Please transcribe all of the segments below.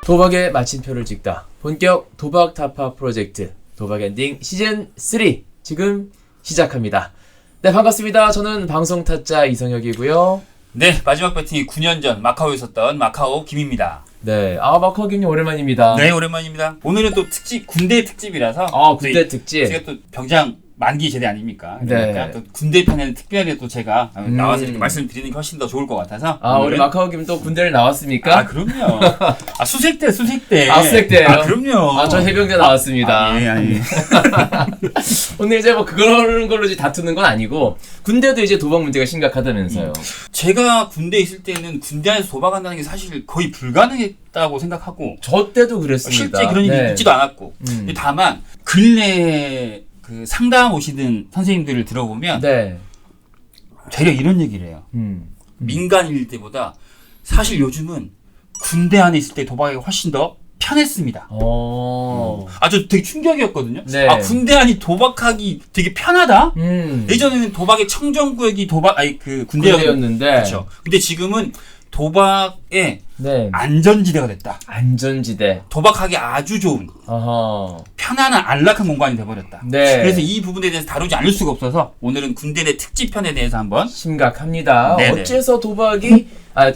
도박의 마침표를 찍다. 본격 도박 타파 프로젝트 도박 엔딩 시즌 3 지금 시작합니다. 네, 반갑습니다. 저는 방송 타짜 이성혁이고요. 네, 마지막 배팅이 9년 전 마카오에 있었던 마카오 김입니다. 네, 마카오 김님 오랜만입니다. 네, 오랜만입니다. 오늘은 또 특집, 군대 특집이라서. 군대 특집. 제가 또 병장 만기 제대 아닙니까? 네. 그러니까 또 군대 편에는 특별히 또 제가 나와서 이렇게 말씀드리는 게 훨씬 더 좋을 것 같아서. 우리 마카오 김 또 군대를 나왔습니까? 그럼요. 수색대. 수색대예요? 그럼요. 저 해병대 나왔습니다. 예. 오늘 이제 뭐 그런 걸로 이제 다투는 건 아니고 군대도 이제 도박 문제가 심각하다면서요. 제가 군대에 있을 때는 군대 안에서 도박한다는 게 사실 거의 불가능했다고 생각하고. 저 때도 그랬습니다. 실제 그런 일이 있지도 않았고. 근데 다만 근래에 그 상담 오시는 선생님들을 들어보면 되려 이런 얘기를 해요. 민간일 때보다 사실 요즘은 군대 안에 있을 때 도박이 훨씬 더 편했습니다. 저 되게 충격이었거든요. 네. 군대 안이 도박하기 되게 편하다? 예전에는 도박의 청정구역이 군대였는데. 그렇죠. 근데 지금은 도박의 안전지대가 됐다. 안전지대. 도박하기 아주 좋은 편안한 안락한 공간이 돼버렸다. 그래서 이 부분에 대해서 다루지 않을 수가 없어서 오늘은 군대 내 특집편에 대해서 한번 심각합니다. 네네.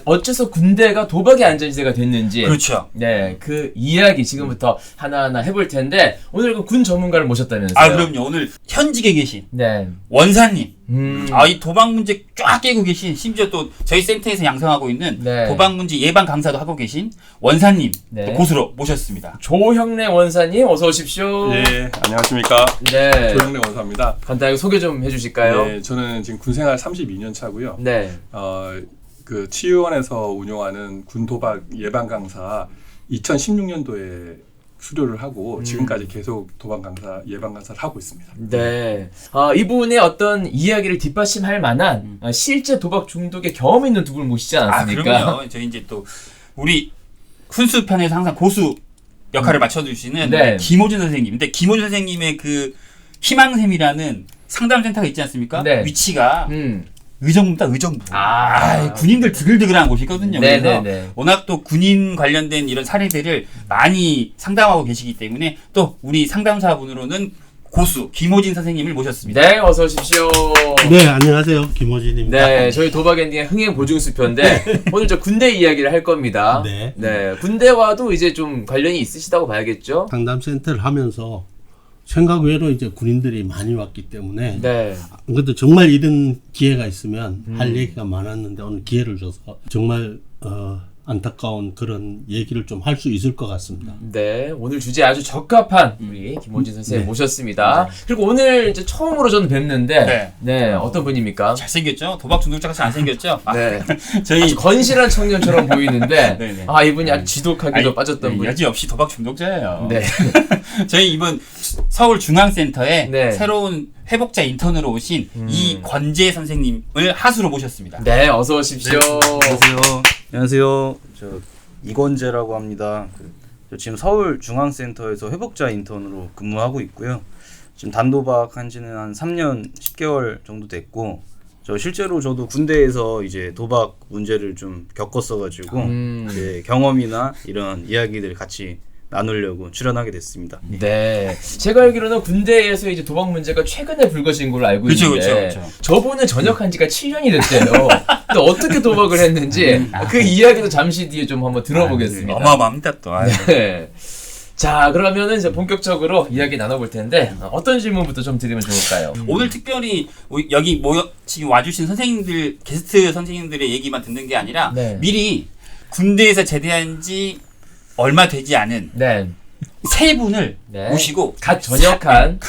어째서 군대가 도박의 안전지대가 됐는지. 그렇죠. 네, 그 이야기 지금부터 하나하나 해볼 텐데 오늘 그 군 전문가를 모셨다면서요? 그럼요. 오늘 현직에 계신 네. 원사님. 이 도박 문제 쫙 깨고 계신, 심지어 또 저희 센터에서 양성하고 있는 도박 문제 예방 강사도 하고 계신 원사님 또 고수로 모셨습니다. 조형래 원사님 어서 오십시오. 네, 안녕하십니까. 네. 조형래 원사입니다. 간단하게 소개 좀 해주실까요? 네, 저는 지금 군생활 32년 차고요. 네. 그 치유원에서 운영하는 군 도박 예방 강사 2016년도에 수료를 하고 지금까지 계속 도박 강사 예방 강사를 하고 있습니다. 네. 이분의 어떤 이야기를 뒷받침할 만한 실제 도박 중독의 경험 있는 두 분을 모시지 않았습니까? 그럼요. 저희 이제 또 우리 훈수 편에서 항상 고수 역할을 맡아주시는 김호준 선생님. 근데 김호준 선생님의 그 희망샘이라는 상담센터가 있지 않습니까? 위치가 의정부입니다. 의정부. 군인들 드글드글한 곳이거든요. 그래서 워낙 또 군인 관련된 이런 사례들을 많이 상담하고 계시기 때문에 또 우리 상담사분으로는 고수 김호진 선생님을 모셨습니다. 네, 어서 오십시오. 네, 안녕하세요. 김호진입니다. 네, 저희 도박 엔딩의 흥행 보증수표인데 오늘 저 군대 이야기를 할 겁니다. 네. 군대와도 이제 좀 관련이 있으시다고 봐야겠죠? 상담센터를 하면서 생각 외로 이제 군인들이 많이 왔기 때문에 그래도 정말 이런 기회가 있으면 할 얘기가 많았는데 오늘 기회를 줘서 정말 안타까운 그런 얘기를 좀 할 수 있을 것 같습니다. 네, 오늘 주제에 아주 적합한 우리 김호진 선생님 모셨습니다. 그리고 오늘 이제 처음으로 저는 뵙는데 어떤 분입니까? 잘생겼죠? 도박 중독자같이 안 생겼죠? 저희 아주 건실한 청년처럼 보이는데 이분이 아주 지독하게도 빠졌던 분. 여지없이 도박 중독자예요. 저희 이번 서울중앙센터에 새로운 회복자 인턴으로 오신 이권재 선생님을 하수로 모셨습니다. 네, 어서 오십시오. 안녕하세요. 저 이권재라고 합니다. 저 지금 서울중앙센터에서 회복자 인턴으로 근무하고 있고요. 지금 단도박 한 지는 한 3년 10개월 정도 됐고, 실제로 저도 군대에서 이제 도박 문제를 좀 겪었어가지고 이제 경험이나 이런 이야기들 같이 나누려고 출연하게 됐습니다. 네. 제가 알기로는 군대에서 이제 도박 문제가 최근에 불거진 걸로 알고 있는데 저분은 전역한 지가 7년이 됐대요. 근데 어떻게 도박을 했는지 그 이야기도 잠시 뒤에 좀 한번 들어보겠습니다. 어마어마합니다 또. 자, 그러면은 이제 본격적으로 이야기 나눠볼 텐데 어떤 질문부터 좀 드리면 좋을까요? 오늘 특별히 여기 지금 와주신 선생님들, 게스트 선생님들의 얘기만 듣는 게 아니라 미리 군대에서 제대한 지 얼마 되지 않은 세 분을 모시고 갓 전역한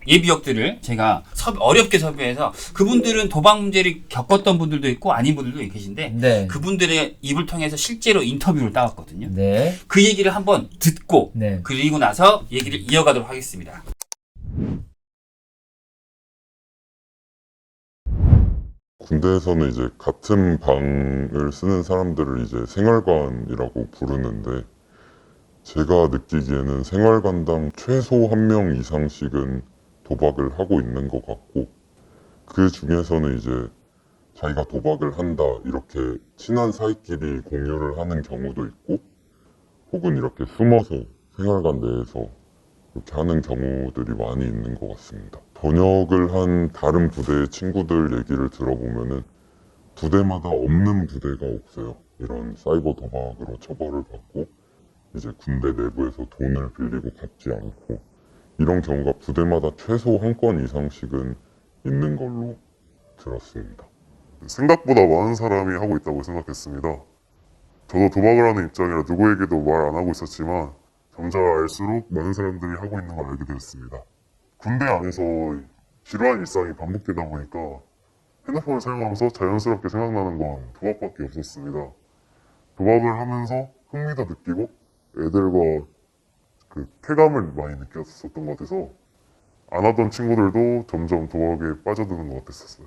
예비역들을 제가 어렵게 섭외해서, 그분들은 도박 문제를 겪었던 분들도 있고 아닌 분들도 계신데 그분들의 입을 통해서 실제로 인터뷰를 따왔거든요. 그 얘기를 한번 듣고 그리고 나서 얘기를 이어가도록 하겠습니다. 군대에서는 이제 같은 방을 쓰는 사람들을 이제 생활관이라고 부르는데, 제가 느끼기에는 생활관당 최소 1명 이상씩은 도박을 하고 있는 것 같고, 그 중에서는 이제 자기가 도박을 한다 이렇게 친한 사이끼리 공유를 하는 경우도 있고, 혹은 이렇게 숨어서 생활관 내에서 이렇게 하는 경우들이 많이 있는 것 같습니다. 전역을 한 다른 부대의 친구들 얘기를 들어보면은 부대마다 없는 부대가 없어요. 이런 사이버 도박으로 처벌을 받고 이제 군대 내부에서 돈을 빌리고 갚지 않고 이런 경우가 부대마다 최소 한 건 이상씩은 있는 걸로 들었습니다. 생각보다 많은 사람이 하고 있다고 생각했습니다. 저도 도박을 하는 입장이라 누구에게도 말 안 하고 있었지만 점점 알수록 많은 사람들이 하고 있는 걸 알게 되었습니다. 군대 안에서 지루한 일상이 반복되다 보니까 핸드폰을 사용하면서 자연스럽게 생각나는 건 도박밖에 없었습니다. 도박을 하면서 흥미도 느끼고 애들과 그 쾌감을 많이 느꼈었던 것 같아서 안 하던 친구들도 점점 도박에 빠져드는 것 같았었어요.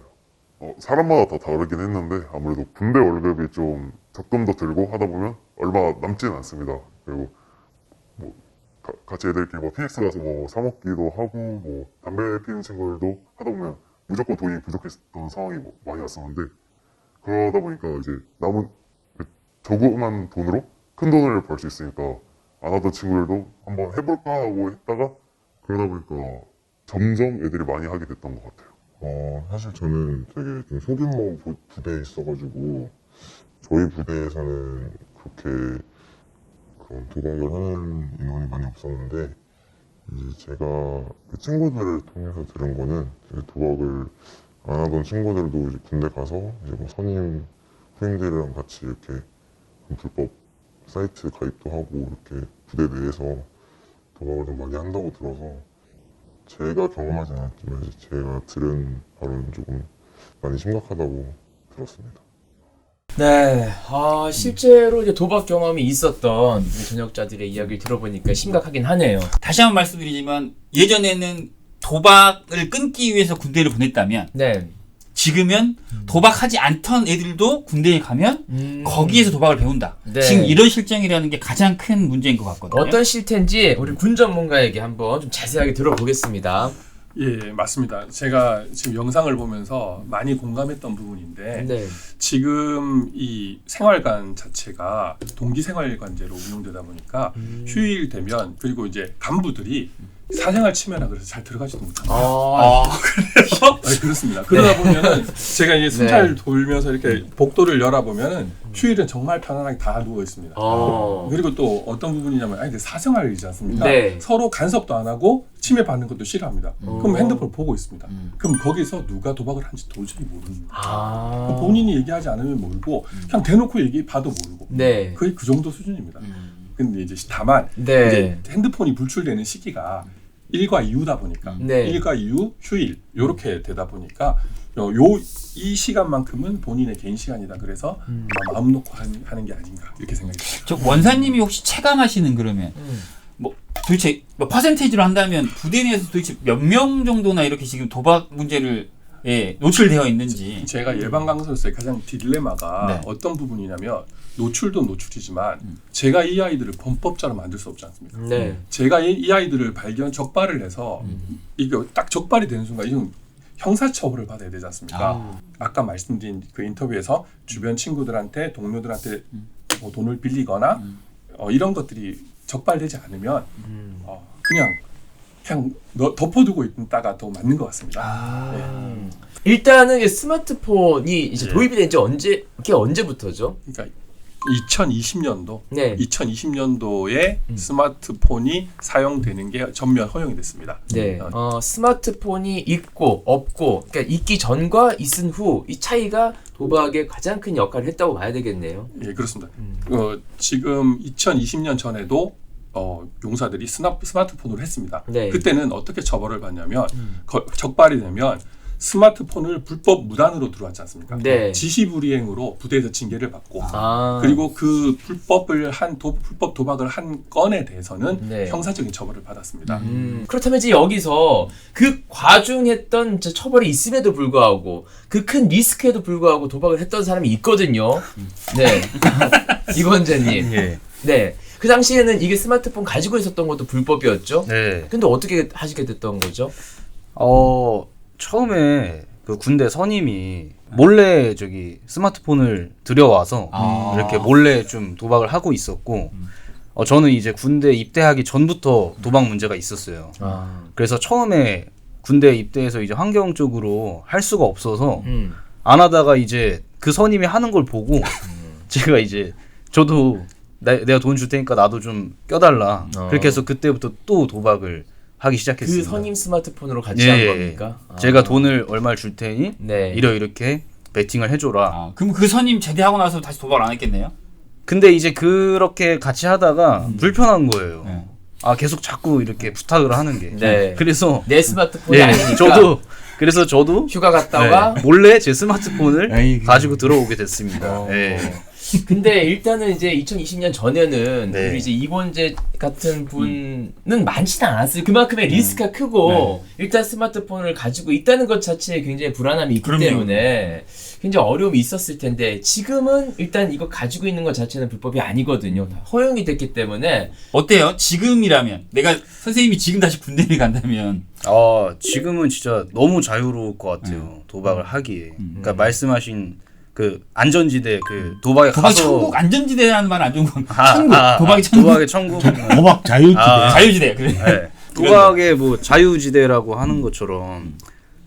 사람마다 다 다르긴 했는데 아무래도 군대 월급이 좀 적금도 들고 하다 보면 얼마 남지는 않습니다. 그리고 뭐 같이 애들끼리 뭐 PX 가서 뭐 사 먹기도 하고 뭐 담배 피우는 친구들도 하다 보면 무조건 돈이 부족했던 상황이 뭐 많이 왔었는데 그러다 보니까 이제 남은 조그만 돈으로 큰 돈을 벌 수 있으니까 안 하던 친구들도 한번 해볼까 하고 했다가 그러다 보니까 점점 애들이 많이 하게 됐던 것 같아요. 사실 저는 되게 좀 소규모 부대에 있어가지고 저희 부대에서는 그렇게 그런 도박을 하는 인원이 많이 없었는데 이제 제가 그 친구들을 통해서 들은 거는 이제 도박을 안 하던 친구들도 이제 군대 가서 이제 뭐 선임 후임들이랑 같이 이렇게 불법 사이트 가입도 하고 이렇게 부대 내에서 도박을 좀 많이 한다고 들어서 제가 경험하진 않았지만 이제 제가 들은 바로는 조금 많이 심각하다고 들었습니다. 네, 실제로 이제 도박 경험이 있었던 우리 전역자들의 이야기를 들어보니까 심각하긴 하네요. 다시 한번 말씀드리지만 예전에는 도박을 끊기 위해서 군대를 보냈다면 네. 지금은 도박하지 않던 애들도 군대에 가면 거기에서 도박을 배운다. 네. 지금 이런 실정이라는 게 가장 큰 문제인 것 같거든요. 어떤 실태인지 우리 군 전문가에게 한번 좀 자세하게 들어보겠습니다. 예, 맞습니다. 제가 지금 영상을 보면서 많이 공감했던 부분인데 네. 지금 이 생활관 자체가 동기생활관제로 운영되다 보니까 휴일 되면 그리고 이제 간부들이 사생활 침해라 그래서 잘 들어가지도 못합니다. 그래요? 네, 그렇습니다. 그러다 보면은 제가 이제 순찰 돌면서 이렇게 복도를 열어보면은 휴일은 정말 편안하게 다 누워 있습니다. 그리고 또 어떤 부분이냐면 근데 사생활이지 않습니까? 네. 서로 간섭도 안 하고 침해 받는 것도 싫어합니다. 그럼 핸드폰 보고 있습니다. 그럼 거기서 누가 도박을 한지 도저히 모릅니다. 본인이 얘기하지 않으면 모르고 그냥 대놓고 얘기 봐도 모르고 네. 거의 그 정도 수준입니다. 근데 이제 다만 네. 이제 핸드폰이 불출되는 시기가 일과 이후다 보니까 네. 일과 이후 휴일 요렇게 되다 보니까 이 시간만큼은 본인의 개인 시간이다. 그래서 마음 놓고 하는 게 아닌가 이렇게 생각이 듭니다. 저 원사님이 혹시 체감하시는 그러면 뭐 도대체 뭐 퍼센테이지로 한다면 부대 내에서 도대체 몇 명 정도나 이렇게 지금 도박 문제를 노출되어 있는지. 제가 예방 강사로서의 가장 딜레마가 네. 어떤 부분이냐면 노출도 노출이지만 제가 이 아이들을 범법자로 만들 수 없지 않습니까? 네. 제가 이 아이들을 적발을 해서 이게 딱 적발이 되는 순간 이건 형사처벌을 받아야 되지 않습니까? 아까 말씀드린 그 인터뷰에서 주변 친구들한테 동료들한테 뭐 돈을 빌리거나 이런 것들이 적발되지 않으면 그냥 덮어두고 있다가 더 맞는 것 같습니다. 네. 일단은 스마트폰이 이제 도입이 된 지 언제부터죠? 그러니까 2020년도, 네. 2020년도에 스마트폰이 사용되는 게 전면 허용이 됐습니다. 네. 스마트폰이 있고 없고, 그러니까 있기 전과 있은 후 이 차이가 도박에 가장 큰 역할을 했다고 봐야 되겠네요. 예, 그렇습니다. 지금 2020년 전에도 용사들이 스마트폰으로 했습니다. 네. 그때는 어떻게 처벌을 받냐면 적발이 되면 스마트폰을 불법 무단으로 들어왔지 않습니까? 네. 지시불이행으로 부대에서 징계를 받고 그리고 그 불법 도박을 한 건에 대해서는 네. 형사적인 처벌을 받았습니다. 그렇다면 이제 여기서 그 과중했던 처벌이 있음에도 불구하고 그 큰 리스크에도 불구하고 도박을 했던 사람이 있거든요. 네. 이건재님. 예. 네. 그 당시에는 이게 스마트폰 가지고 있었던 것도 불법이었죠. 네. 근데 어떻게 하시게 됐던 거죠? 처음에 그 군대 선임이 몰래 스마트폰을 들여와서 이렇게 몰래 좀 도박을 하고 있었고 저는 이제 군대 입대하기 전부터 도박 문제가 있었어요. 그래서 처음에 군대 입대해서 이제 환경 쪽으로 할 수가 없어서 안 하다가 이제 그 선임이 하는 걸 보고 제가 이제 저도 내가 돈 줄 테니까 나도 좀 껴달라. 그렇게 해서 그때부터 또 도박을 하기 시작했습니다. 그 선임 스마트폰으로 같이 한 겁니까? 제가 돈을 얼마 줄 테니 이렇게 베팅을 해줘라. 그럼 그 선임 제대하고 나서 다시 도박을 안 했겠네요? 근데 이제 그렇게 같이 하다가 불편한 거예요. 계속 자꾸 이렇게 부탁을 하는 게. 그래서 내 스마트폰이 아니니까. 저도 휴가 갔다 와 몰래 제 스마트폰을 가지고 들어오게 됐습니다. 근데 일단은 이제 2020년 전에는 우리 이제 이권재 같은 분은 많지는 않았어요. 그만큼의 리스크가 크고 일단 스마트폰을 가지고 있다는 것 자체에 굉장히 불안함이 있기 때문에 굉장히 어려움이 있었을 텐데 지금은 일단 이거 가지고 있는 것 자체는 불법이 아니거든요. 허용이 됐기 때문에 어때요? 지금이라면 내가 선생님이 지금 다시 군대를 간다면 지금은 진짜 너무 자유로울 것 같아요. 도박을 하기에. 그러니까 말씀하신 그 안전지대 그 도박에 가서 천국 안전지대라는 말 안 좋은 건 천국 도박의 천국 도박의 천국 도박 자유지대 자유지대 그래. 도박의 뭐 자유지대라고 하는 것처럼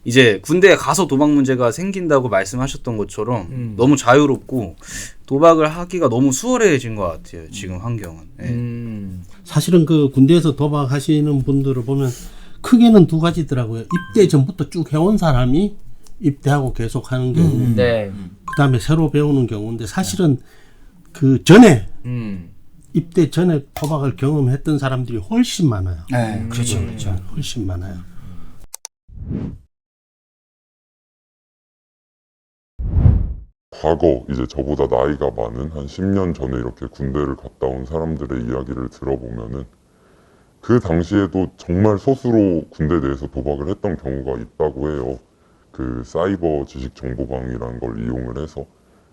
이제 군대에 가서 도박 문제가 생긴다고 말씀하셨던 것처럼 너무 자유롭고 도박을 하기가 너무 수월해진 것 같아요. 지금 환경은. 사실은 그 군대에서 도박하시는 분들을 보면 크게는 두 가지더라고요. 입대 전부터 쭉 해온 사람이 입대하고 계속 하는 경우, 그다음에 새로 배우는 경우인데 사실은 그 전에 입대 전에 도박을 경험했던 사람들이 훨씬 많아요. 그렇죠. 훨씬 많아요. 과거 이제 저보다 나이가 많은 한 10년 전에 이렇게 군대를 갔다 온 사람들의 이야기를 들어보면은 그 당시에도 정말 소수로 군대 내에서 도박을 했던 경우가 있다고 해요. 그 사이버 지식정보방이라는 걸 이용을 해서.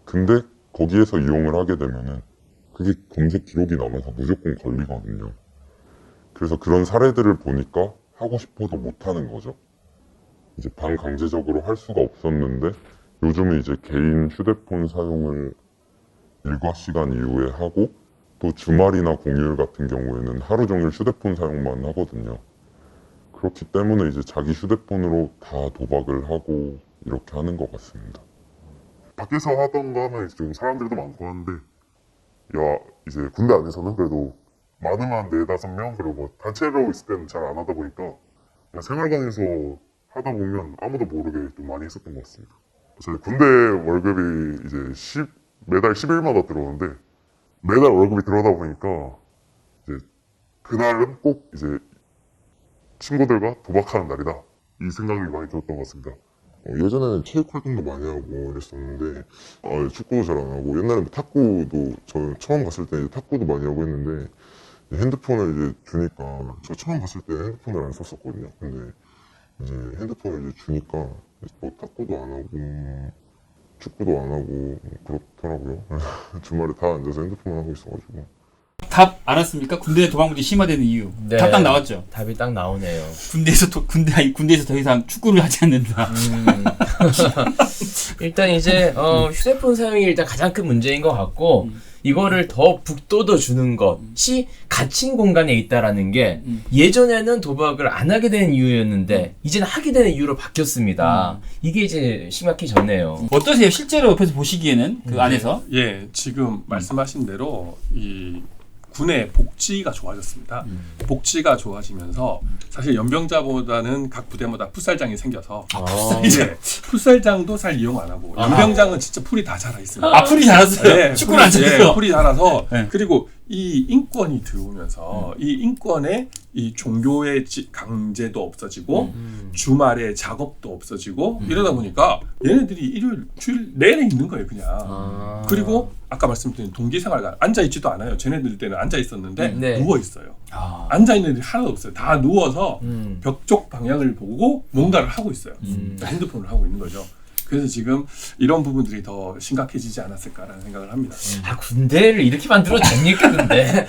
근데 거기에서 이용을 하게 되면은 그게 검색 기록이 남아서 무조건 걸리거든요. 그래서 그런 사례들을 보니까 하고 싶어도 못하는 거죠. 이제 반강제적으로 할 수가 없었는데 요즘은 이제 개인 휴대폰 사용을 일과 시간 이후에 하고 또 주말이나 공휴일 같은 경우에는 하루 종일 휴대폰 사용만 하거든요. 그렇기 때문에 이제 자기 휴대폰으로 다 도박을 하고 이렇게 하는 것 같습니다. 밖에서 하던 거 하면 좀 사람들도 많고 하는데 이제 군대 안에서는 그래도 많으면 한 4-5명 그리고 단체로 있을 때는 잘 안 하다 보니까 그냥 생활관에서 하다 보면 아무도 모르게 좀 많이 했었던 것 같습니다. 저희 군대 월급이 이제 매달 10일마다 들어오는데 매달 월급이 들어오다 보니까 이제 그날은 꼭 이제 친구들과 도박하는 날이다 이 생각이 많이 들었던 것 같습니다. 예전에는 체육 활동도 많이 하고 이랬었는데 축구도 잘 안 하고 옛날에 탁구도 저 처음 갔을 때 탁구도 많이 하고 했는데 핸드폰을 이제 주니까 저 처음 갔을 때 핸드폰을 안 썼었거든요. 근데 이제 핸드폰을 이제 주니까 뭐 탁구도 안 하고 축구도 안 하고 그렇더라고요. 주말에 다 앉아서 핸드폰만 하고 있어가지고. 답 알았습니까? 군대 도박 문제 심화되는 이유. 답 딱 나왔죠. 답이 딱 나오네요. 군대에서 더 이상 축구를 하지 않는다. 일단 이제 휴대폰 사용이 일단 가장 큰 문제인 것 같고 이거를 더 북돋워 주는 것이 갇힌 공간에 있다라는 게 예전에는 도박을 안 하게 되는 이유였는데 이제는 하게 되는 이유로 바뀌었습니다. 이게 이제 심각해졌네요. 어떠세요? 실제로 옆에서 보시기에는 그 안에서? 지금 말씀하신 대로 이 군의 복지가 좋아졌습니다. 복지가 좋아지면서 사실 연병자보다는 각 부대마다 풋살장이 생겨서 풋살장도 잘 이용 안 하고 연병장은 진짜 풀이 다 자라 있습니다. 풀이 자랐어요? 축구를 안 쳐서? 풀이 자라서 그리고 이 인권이 들어오면서 이 인권에 이 종교의 강제도 없어지고 주말에 작업도 없어지고 이러다 보니까 얘네들이 일요일 주일 내내 있는 거예요 그냥. 그리고 아까 말씀드린 동기생활 앉아있지도 않아요. 쟤네들 때는 앉아있었는데 누워있어요. 앉아있는 애들이 하나도 없어요. 다 누워서 벽 쪽 방향을 보고 뭔가를 하고 있어요. 핸드폰을 하고 있는 거죠. 그래서 지금 이런 부분들이 더 심각해지지 않았을까라는 생각을 합니다. 군대를 이렇게 만들어도 됩니까 근데?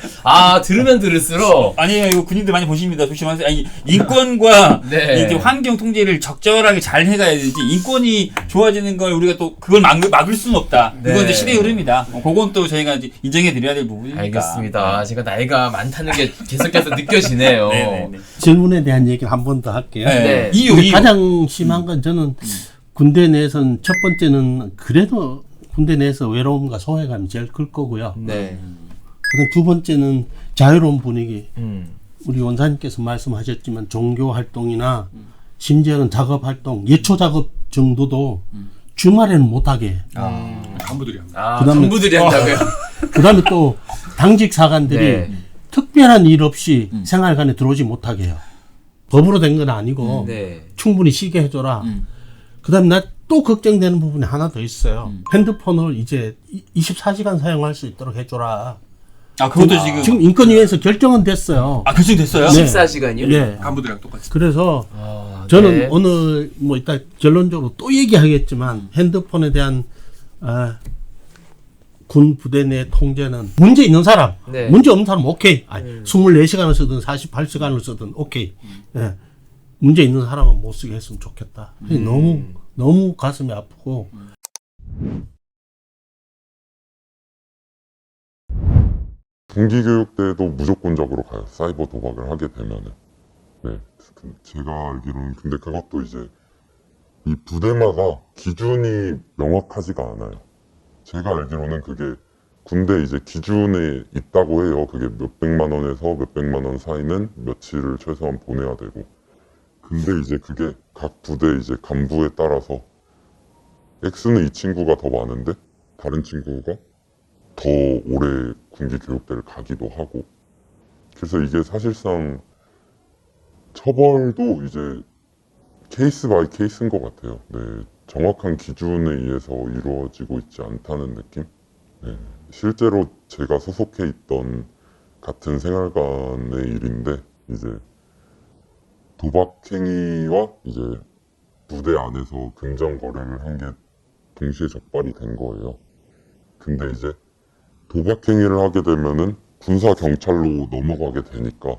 들으면 들을수록 아니에요. 이거 군인들 많이 보십니다. 조심하세요. 아니 인권과 네. 이제 환경 통제를 적절하게 잘 해가야지. 인권이 좋아지는 걸 우리가 또 그걸 막을 수는 없다. 네. 그건 이제 시대의 흐름이다. 그건 또 저희가 이제 인정해드려야 될 부분이니까. 알겠습니다. 제가 나이가 많다는 게 계속해서 느껴지네요. 네네네. 질문에 대한 얘기를 한 번 더 할게요. 네. 이유. 가장 심한 건 저는 군대 내에서는 첫 번째는 그래도 군대 내에서 외로움과 소외감이 제일 클 거고요. 네. 그다음 두 번째는 자유로운 분위기. 우리 원사님께서 말씀하셨지만 종교 활동이나 심지어는 작업 활동, 예초 작업 정도도 주말에는 못하게. 간부들이 합니다. 간부들이 한다고요? 그다음에 또 당직 사관들이 특별한 일 없이 생활관에 들어오지 못하게 해요. 법으로 된 건 아니고 충분히 쉬게 해줘라. 그다음에 나 또 걱정되는 부분이 하나 더 있어요. 핸드폰을 이제 24시간 사용할 수 있도록 해줘라. 그것도 지금 인권위에서 결정은 됐어요. 결정됐어요? 14시간이요? 네. 간부들이랑 똑같이. 그래서 저는 오늘 뭐 이따 결론적으로 또 얘기하겠지만 핸드폰에 대한 군 부대 내 통제는 문제 있는 사람, 문제 없는 사람 오케이. 24시간을 쓰든 48시간을 쓰든 오케이. 문제 있는 사람은 못 쓰게 했으면 좋겠다. 너무 가슴이 아프고. 동기교육 때도 무조건적으로 가요. 사이버 도박을 하게 되면은. 네. 제가 알기로는 근데 그것도 이제 이 부대마다 기준이 명확하지가 않아요. 제가 알기로는 그게 군대 이제 기준에 있다고 해요. 그게 몇백만 원에서 몇백만 원 사이는 며칠을 최소한 보내야 되고. 근데 이제 그게 각 부대 이제 간부에 따라서 X는 이 친구가 더 많은데 다른 친구가 더 오래 군기 교육대를 가기도 하고. 그래서 이게 사실상 처벌도 이제 케이스 바이 케이스인 것 같아요. 네, 정확한 기준에 의해서 이루어지고 있지 않다는 느낌? 네, 실제로 제가 소속해 있던 같은 생활관의 일인데 이제 도박행위와 이제 부대 안에서 금전 거래를 한 게 동시에 적발이 된 거예요. 근데 이제 도박행위를 하게 되면은 군사 경찰로 넘어가게 되니까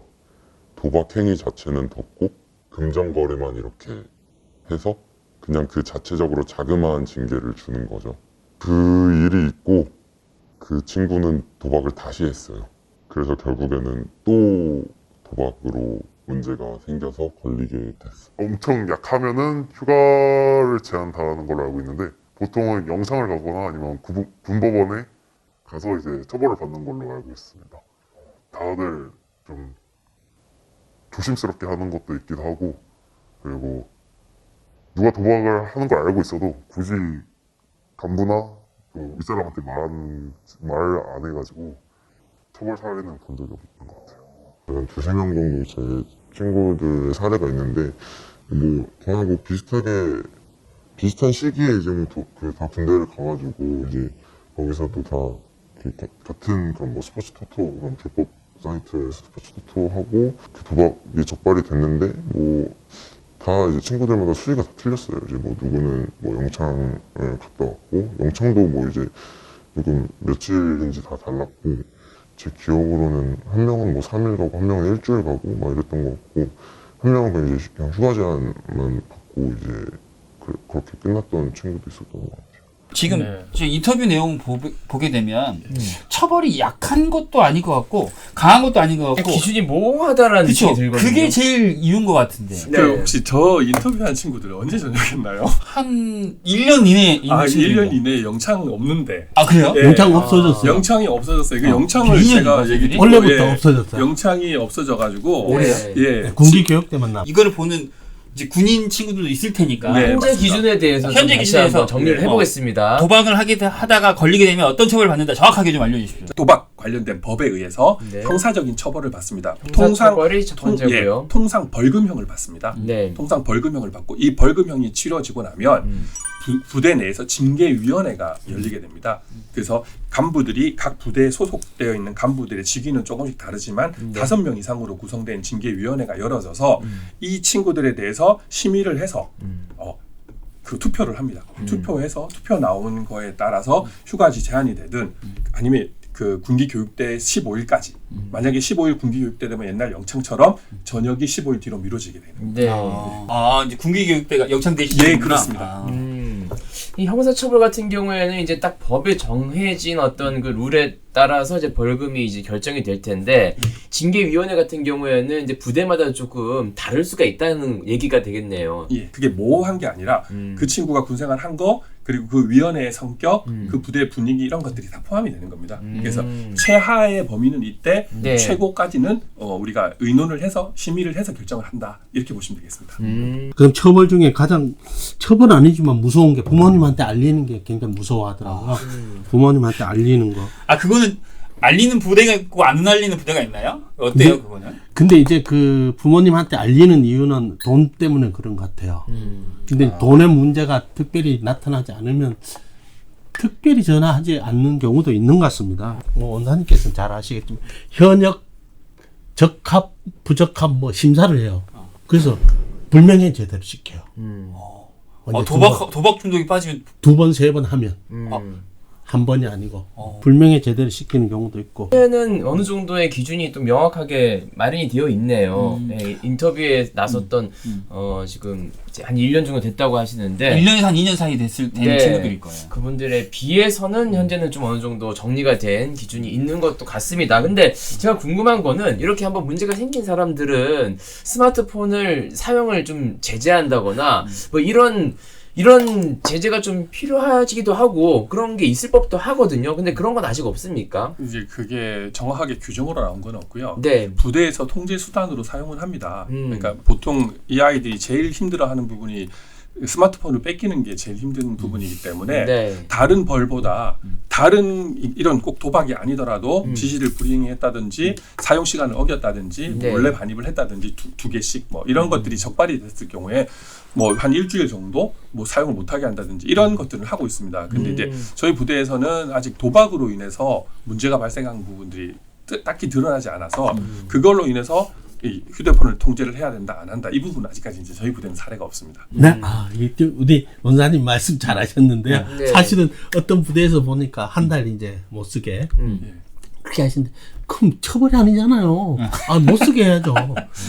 도박행위 자체는 덮고 금전 거래만 이렇게 해서 그냥 그 자체적으로 자그마한 징계를 주는 거죠. 그 일이 있고 그 친구는 도박을 다시 했어요. 그래서 결국에는 또 도박으로 문제가 생겨서 걸리게 됐어요. 엄청 약하면은 휴가를 제한당하는 걸로 알고 있는데 보통은 영창을 가거나 아니면 군법원에 가서 이제 처벌을 받는 걸로 알고 있습니다. 다들 좀 조심스럽게 하는 것도 있기도 하고, 그리고 누가 도박을 하는 걸 알고 있어도 굳이 간부나 윗사람한테 말 안 해가지고 처벌 사례는 본 적이 없는 것 같아요. 한 2-3명 정도 제 친구들의 사례가 있는데, 뭐 저하고 비슷한 시기에 이제 다 군대를 가가지고 이제 거기서도 다 같은 그런 뭐 스포츠 토토 그런 불법 사이트에서 스포츠 토토 하고 도박이 적발이 됐는데 뭐 다 이제 친구들마다 수위가 다 틀렸어요. 이제 뭐 누구는 뭐 영창을 갔다 왔고 영창도 뭐 이제 누군 며칠인지 다 달랐고 제 기억으로는 한 명은 뭐 3일 가고 한 명은 일주일 가고 막 이랬던 것 같고 한 명은 그냥 이제 그냥 휴가 제한만 받고 이제 그렇게 끝났던 친구도 있었던 것 같아요. 지금 인터뷰 내용 보게 되면 처벌이 약한 것도 아닌 것 같고 강한 것도 아닌 것 같고 기준이 모호하다라는 느낌이 들거든요. 그게 제일 이유인 것 같은데. 네. 혹시 저 인터뷰한 친구들 언제 전역했나요? 한 1년 이내에 1년 이내에 영창 없는데. 그래요? 예. 영창 없어졌어요. 영창이 없어졌어요. 그 영창을 제가 얘기 원래부터 없어졌어요. 영창이 없어져가지고 군기 교육 때만 남. 이거를 보는 이제 군인 친구들도 있을 테니까 현재 기준에 대해서 현재 기준에서 정리를 해보겠습니다. 도박을 하다가 걸리게 되면 어떤 처벌을 받는다 정확하게 좀 알려주십시오. 도박 관련된 법에 의해서 형사적인 처벌을 받습니다. 형사처벌이 첫 번째고요. 통상 벌금형을 받습니다. 통상 벌금형을 받고 이 벌금형이 치러지고 나면 부대 내에서 징계위원회가 열리게 됩니다. 그래서 간부들이 각 부대에 소속되어 있는 간부들의 직위는 조금씩 다르지만 5명 이상으로 구성된 징계위원회가 열어져서 이 친구들에 대해서 심의를 해서 그 투표를 합니다. 투표해서 투표 나온 거에 따라서 휴가지 제한이 되든 아니면 그 군기 교육대 15일까지 만약에 15일 군기 교육대 되면 옛날 영창처럼 저녁이 15일 뒤로 미뤄지게 되는. 네. 이제 군기 교육대가 영창대 시절. 네, 그렇습니다. 이 형사처벌 같은 경우에는 이제 딱 법에 정해진 어떤 그 룰에 따라서 이제 벌금이 이제 결정이 될 텐데 징계위원회 같은 경우에는 이제 부대마다 조금 다를 수가 있다는 얘기가 되겠네요. 예, 그게 모호한 게 아니라 그 친구가 군생활 한 거 그리고 그 위원회의 성격, 그 부대 분위기 이런 것들이 다 포함이 되는 겁니다. 그래서 최하의 범위는 이때, 네. 최고까지는 우리가 의논을 해서 심의를 해서 결정을 한다 이렇게 보시면 되겠습니다. 그럼 처벌 중에 가장 처벌 아니지만 무서운 게 부모님한테 알리는 게 굉장히 무서워하더라고요. 부모님한테 알리는 거. 그거는 알리는 부대가 있고 안 알리는 부대가 있나요? 어때요, 그거는? 근데 이제 그 부모님한테 알리는 이유는 돈 때문에 그런 것 같아요. 근데 돈의 문제가 특별히 나타나지 않으면 특별히 전화하지 않는 경우도 있는 것 같습니다. 원사님께서는 잘 아시겠지만 현역, 적합, 부적합 뭐 심사를 해요. 그래서 불명예 제대로 시켜요. 도박 중독이 빠지면 2번, 3번 하면 한 번이 아니고 불명예 제대로 시키는 경우도 있고. 는 어느 정도의 기준이 또 명확하게 마련이 되어 있네요. 네, 인터뷰에 나섰던 지금 이제 한 1년 정도 됐다고 하시는데 1년에서 한 2년 사이 된 친구들일 거예요. 그분들에 비해서는 현재는 좀 어느 정도 정리가 된 기준이 있는 것도 같습니다. 근데 제가 궁금한 거는 이렇게 한번 문제가 생긴 사람들은 스마트폰을 사용을 좀 제재한다거나 뭐 이런 제재가 좀 필요하지기도 하고 그런 게 있을 법도 하거든요. 근데 그런 건 아직 없습니까? 이제 그게 정확하게 규정으로 나온 건 없고요. 네. 부대에서 통제 수단으로 사용을 합니다. 그러니까 보통 이 아이들이 제일 힘들어하는 부분이 스마트폰을 뺏기는 게 제일 힘든 부분이기 때문에 네. 다른 벌보다 다른 이런 꼭 도박이 아니더라도 지시를 불이행했다든지 사용 시간을 어겼다든지 네. 몰래 반입을 했다든지 두 개씩 뭐 이런 것들이 적발이 됐을 경우에 뭐 한 일주일 정도 뭐 사용을 못하게 한다든지 이런 것들을 하고 있습니다. 근데 이제 저희 부대에서는 아직 도박으로 인해서 문제가 발생한 부분들이 딱히 드러나지 않아서 그걸로 인해서 이 휴대폰을 통제를 해야 된다 안 한다 이 부분은 아직까지 이제 저희 부대는 사례가 없습니다. 네, 우리 원사님 말씀 잘하셨는데요. 네. 사실은 어떤 부대에서 보니까 한 달 이제 못 쓰게 그렇게 하시는데 그럼 처벌이 아니잖아요. 못 쓰게 해야죠.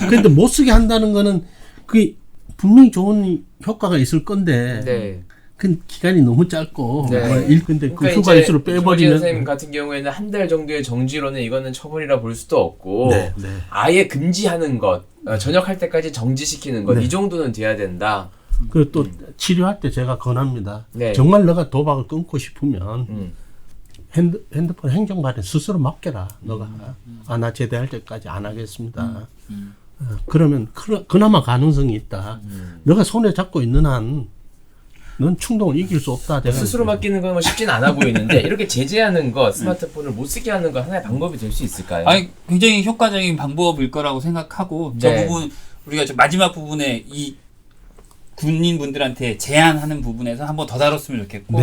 그런데 못 쓰게 한다는 거는 그게 분명히 좋은 효과가 있을 건데. 네. 그 기간이 너무 짧고 네. 근데 그러니까 그 휴가 일수로 빼버리면 선생님 같은 경우에는 한 달 정도의 정지로는 이거는 처벌이라 볼 수도 없고 네. 아예 금지하는 것 전역할 때까지 정지시키는 것 이 정도는 돼야 된다. 그리고 또 치료할 때 제가 권합니다. 네. 정말 너가 도박을 끊고 싶으면 핸드폰 행정반에 스스로 맡겨라. 너가 나 제대할 때까지 안 하겠습니다. 그러면 그나마 가능성이 있다. 너가 손에 잡고 있는 한 넌 충동을 이길 수 없다. 스스로 맡기는 건 뭐 쉽진 않아 보이는데 이렇게 제재하는 것, 스마트폰을 못 쓰게 하는 것 하나의 방법이 될 수 있을까요? 굉장히 효과적인 방법일 거라고 생각하고 저 부분 우리가 저 마지막 부분에 이 군인분들한테 제한하는 부분에서 한번 더 다뤘으면 좋겠고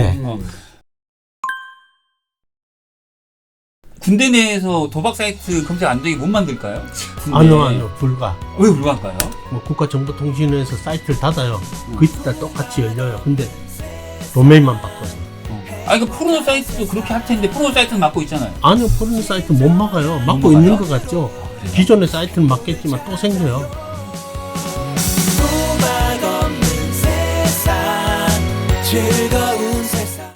군대 내에서 도박 사이트 검색 안 되게 못 만들까요? 아니요 불가. 왜 불가할까요? 국가정보통신원에서 사이트를 닫아요. 그때 똑같이 열려요. 근데 도메인만 바꿔요. 그러니까 포르노 사이트도 그렇게 할 텐데 포르노 사이트는 막고 있잖아요. 아니요 포르노 사이트 못 막아요. 막고 있는 것 같죠. 기존의 사이트는 막겠지만 또 생겨요. 도박 없는 세상 즐거운